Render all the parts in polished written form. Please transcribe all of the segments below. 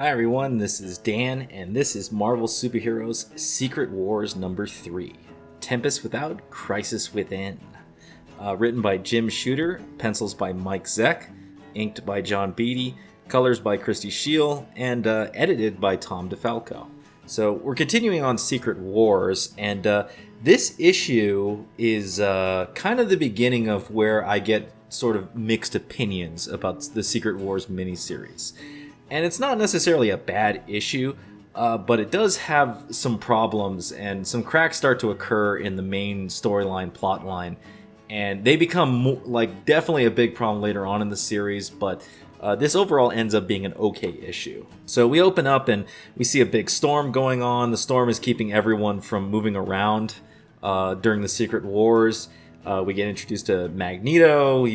Hi everyone, this is Dan, and this is Marvel Superheroes Secret Wars number 3, Tempest Without, Crisis Within. Written by Jim Shooter, pencils by Mike Zeck, inked by John Beatty, colors by Christy Scheel, and edited by Tom DeFalco. So we're continuing on Secret Wars, and this issue is kind of the beginning of where I get sort of mixed opinions about the Secret Wars miniseries. And it's not necessarily a bad issue, but it does have some problems, and some cracks start to occur in the main storyline, plotline, and they become definitely a big problem later on in the series, but this overall ends up being an okay issue. So we open up and we see a big storm going on. The storm is keeping everyone from moving around during the Secret Wars. We get introduced to Magneto.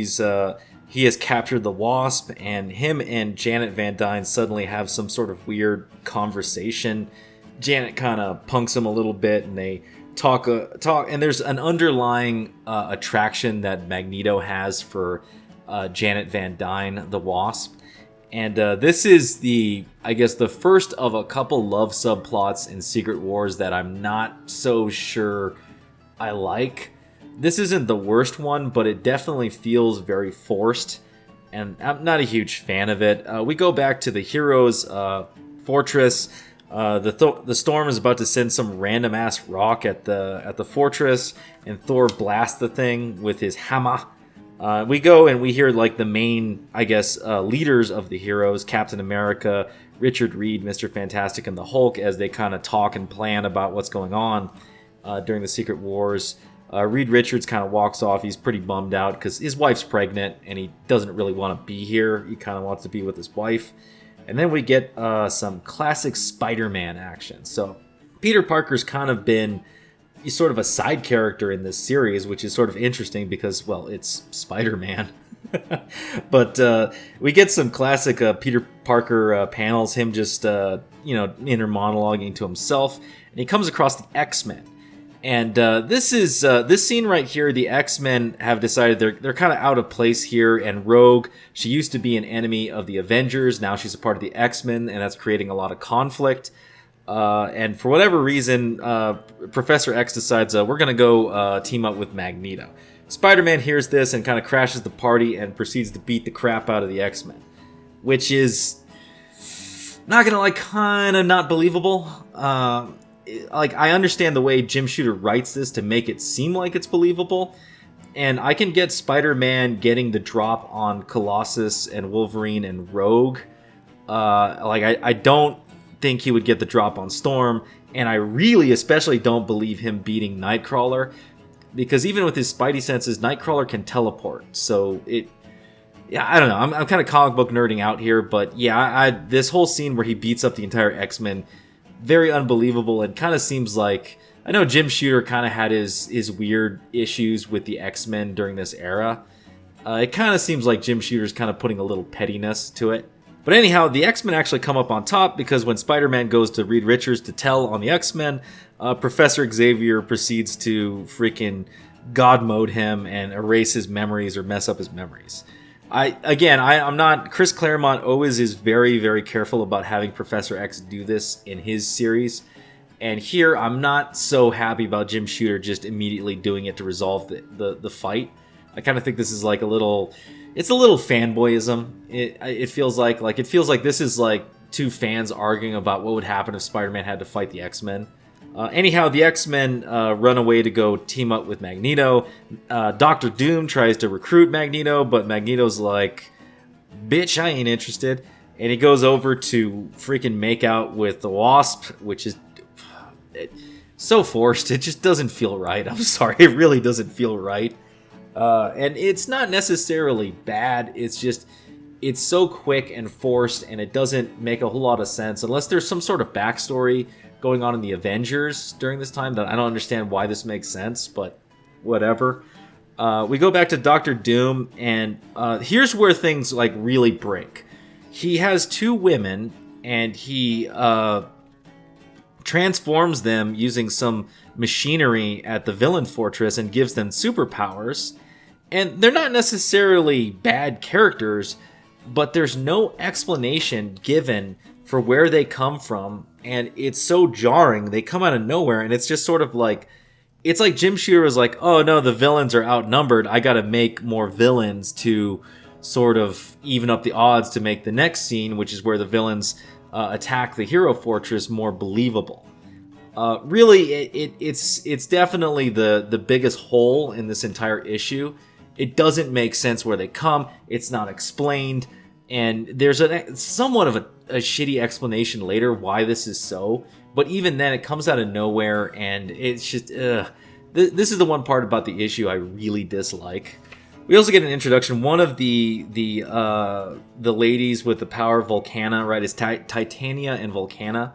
He has captured the Wasp, and him and Janet Van Dyne suddenly have some sort of weird conversation. Janet kind of punks him a little bit, and they talk, and there's an underlying attraction that Magneto has for Janet Van Dyne, the Wasp. And this is the first of a couple love subplots in Secret Wars that I'm not so sure I like. This isn't the worst one, but it definitely feels very forced, and I'm not a huge fan of it. We go back to the heroes' fortress. The storm is about to send some random-ass rock at the fortress, and Thor blasts the thing with his hammer. We go and we hear the main, leaders of the heroes, Captain America, Richard Reed, Mr. Fantastic, and the Hulk, as they kind of talk and plan about what's going on during the Secret Wars. Reed Richards kind of walks off. He's pretty bummed out because his wife's pregnant and he doesn't really want to be here. He kind of wants to be with his wife. And then we get some classic Spider-Man action. So Peter Parker's kind of been sort of a side character in this series, which is sort of interesting because, well, it's Spider-Man. But we get some classic Peter Parker panels, him just, inner monologuing to himself. And he comes across the X-Men. And this scene right here. The X-Men have decided they're kind of out of place here. And Rogue, she used to be an enemy of the Avengers. Now she's a part of the X-Men, and that's creating a lot of conflict. And for whatever reason, Professor X decides we're gonna go team up with Magneto. Spider-Man hears this and kind of crashes the party and proceeds to beat the crap out of the X-Men, which is not gonna kind of not believable. I understand the way Jim Shooter writes this to make it seem like it's believable, and I can get Spider-Man getting the drop on Colossus and Wolverine and Rogue. I don't think he would get the drop on Storm, and I really especially don't believe him beating Nightcrawler, because even with his Spidey senses, Nightcrawler can teleport. So I don't know. I'm kind of comic book nerding out here, but yeah, this whole scene where he beats up the entire X-Men, very unbelievable, and kind of seems like, I know Jim Shooter kind of had his weird issues with the X-Men during this era. It kind of seems like Jim Shooter's kind of putting a little pettiness to it. But anyhow, the X-Men actually come up on top because when Spider-Man goes to Reed Richards to tell on the X-Men, Professor Xavier proceeds to freaking God mode him and erase his memories or mess up his memories. I'm not... Chris Claremont always is very, very careful about having Professor X do this in his series. And here, I'm not so happy about Jim Shooter just immediately doing it to resolve the fight. I kind of think this is it's a little fanboyism. It feels like this is like two fans arguing about what would happen if Spider-Man had to fight the X-Men. Anyhow, the X-Men run away to go team up with Magneto. Dr. Doom tries to recruit Magneto, but Magneto's like, bitch, I ain't interested. And he goes over to freaking make out with the Wasp, which is so forced. It just doesn't feel right. I'm sorry, it really doesn't feel right. And it's not necessarily bad, it's just, it's so quick and forced, and it doesn't make a whole lot of sense unless there's some sort of backstory going on in the Avengers during this time that I don't understand why this makes sense, but whatever. We go back to Dr. Doom, and here's where things really break. He has two women, and he transforms them using some machinery at the villain fortress and gives them superpowers. And they're not necessarily bad characters, but there's no explanation given for where they come from, and it's so jarring. They come out of nowhere, and it's just sort of like, it's like Jim Shooter was like, oh no, the villains are outnumbered. I got to make more villains to sort of even up the odds to make the next scene, which is where the villains attack the hero fortress, more believable. Really, it's definitely the biggest hole in this entire issue. It doesn't make sense where they come. It's not explained. And there's somewhat of a shitty explanation later why this is so. But even then, it comes out of nowhere, and it's just, this is the one part about the issue I really dislike. We also get an introduction. One of the ladies with the power of Volcana, right, is Titania and Volcana.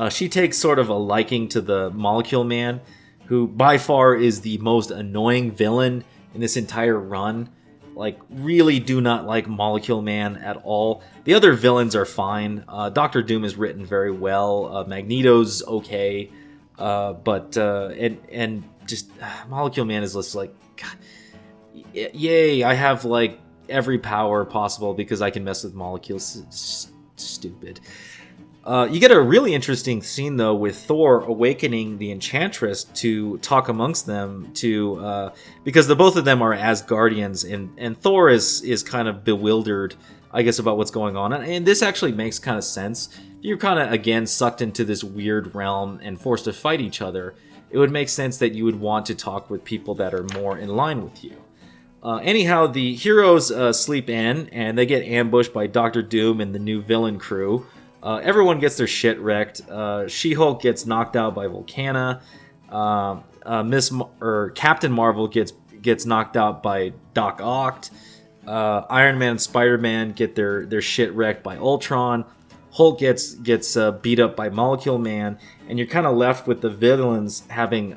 She takes sort of a liking to the Molecule Man, who by far is the most annoying villain in this entire run. Like, really do not like Molecule Man at all. The other villains are fine. Doctor Doom is written very well. Magneto's okay. But just Molecule Man is just like, God, yay, I have like every power possible because I can mess with molecules. Stupid. You get a really interesting scene, though, with Thor awakening the Enchantress to talk amongst them, because the both of them are Asgardians, and Thor is kind of bewildered, I guess, about what's going on. And this actually makes kind of sense. You're kind of, again, sucked into this weird realm and forced to fight each other. It would make sense that you would want to talk with people that are more in line with you. Anyhow, the heroes sleep in, and they get ambushed by Doctor Doom and the new villain crew. Everyone gets their shit wrecked. She-Hulk gets knocked out by Volcana. Captain Marvel gets knocked out by Doc Ock. Iron Man and Spider-Man get their shit wrecked by Ultron. Hulk gets beat up by Molecule Man, and you're kind of left with the villains having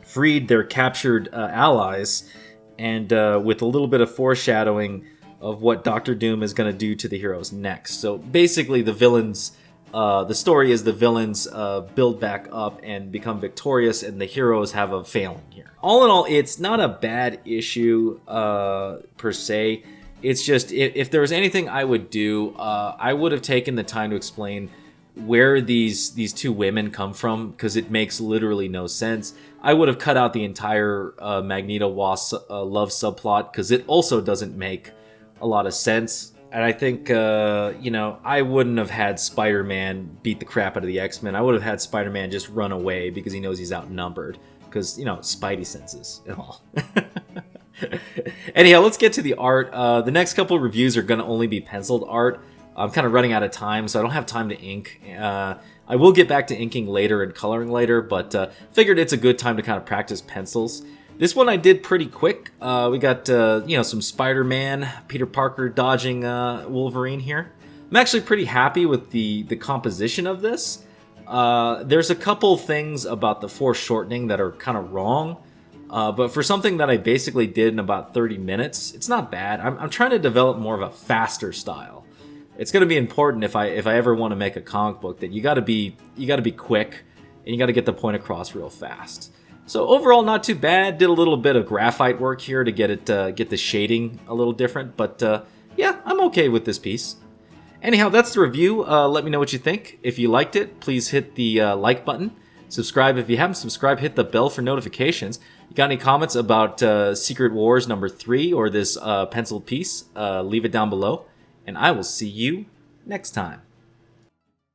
freed their captured allies, and with a little bit of foreshadowing of what Doctor Doom is going to do to the heroes next. So basically, the villains, the story is the villains build back up and become victorious, and the heroes have a failing here. All in all, it's not a bad issue per se. It's just, if there was anything I would do, I would have taken the time to explain where these two women come from, because it makes literally no sense. I would have cut out the entire Magneto Wasp love subplot, because it also doesn't make a lot of sense. And I think, I wouldn't have had Spider-Man beat the crap out of the X-Men. I would have had Spider-Man just run away because he knows he's outnumbered. Because, Spidey senses and all. Anyhow, let's get to the art. The next couple of reviews are going to only be penciled art. I'm kind of running out of time, so I don't have time to ink. I will get back to inking later and coloring later, but figured it's a good time to kind of practice pencils. This one I did pretty quick. We got, some Spider-Man, Peter Parker dodging Wolverine here. I'm actually pretty happy with the composition of this. There's a couple things about the foreshortening that are kind of wrong. But for something that I basically did in about 30 minutes, it's not bad. I'm trying to develop more of a faster style. It's going to be important if I ever want to make a comic book that you got to be quick and you got to get the point across real fast. So overall, not too bad. Did a little bit of graphite work here to get the shading a little different, but yeah, I'm okay with this piece. Anyhow, that's the review. Let me know what you think. If you liked it, please hit the like button. Subscribe if you haven't subscribed. Hit the bell for notifications. You got any comments about Secret Wars number 3 or this penciled piece? Leave it down below, and I will see you next time.